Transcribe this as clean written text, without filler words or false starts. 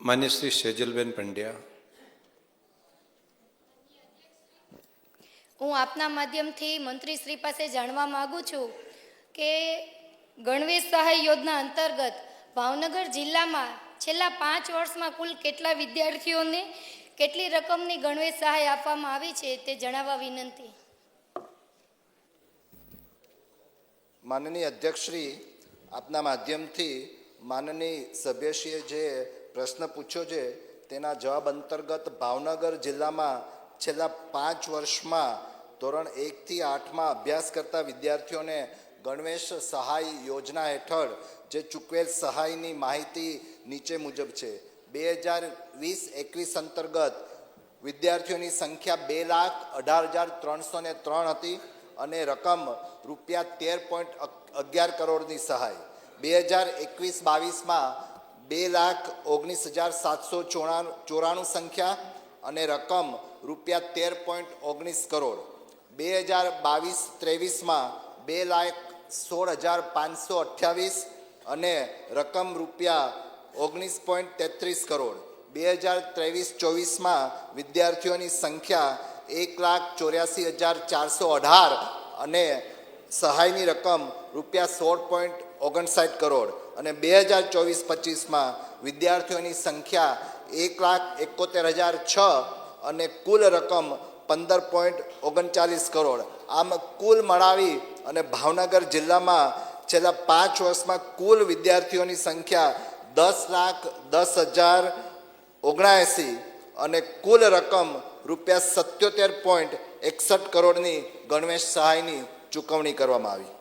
માન્ય શ્રી સેજલબેન પંડ્યા। હું આપના માધ્યમથી મંત્રી શ્રી પાસે જાણવા માગું છું કે ગણવેશ સહાય યોજના અંતર્ગત ભાવનગર જિલ્લામાં છેલ્લા 5 વર્ષમાં કુલ કેટલા વિદ્યાર્થીઓને કેટલી રકમની ગણવેશ સહાય આપવામાં આવી છે તે જણાવવા વિનંતી। માનનીય અધ્યક્ષશ્રી, આપના માધ્યમથી માનનીય સભ્યશ્રીએ જે પ્રશ્ન પૂછ્યો છે તેના જવાબ અંતર્ગત ભાવનગર જિલ્લામાં છેલ્લા 5 વર્ષમાં ધોરણ 1 થી 8માં અભ્યાસ કરતા વિદ્યાર્થીઓને ગણવેશ સહાય યોજના હેઠળ જે ચૂકવેલ સહાયની માહિતી નીચે મુજબ છે। 2020-21 અંતર્ગત વિદ્યાર્થીઓની સંખ્યા 2,18,303 હતી અને રકમ રૂપિયા 13.11 કરોડની સહાય। 2021-22માં 2,19,794 સંખ્યા અને રકમ રૂપિયા 13.19 કરોડ। 2022-23માં 2,16,528 અને રકમ રૂપિયા 19.33 કરોડ। 2023-24માં વિદ્યાર્થીઓની સંખ્યા 1,84,418 અને સહાયની રકમ રૂપિયા 16.59 કરોડ અને 2024-25માં વિદ્યાર્થીઓની સંખ્યા 1,71,006 અને કુલ રકમ 15.39 કરોડ। આમ કુલ મળાવી અને ભાવનગર જિલ્લામાં છેલ્લા 5 વર્ષમાં કુલ વિદ્યાર્થીઓની સંખ્યા 10,10,079 અને કુલ રકમ રૂપિયા 77.61 કરોડની ગણવેશ સહાયની ચૂકવણી કરવામાં આવી।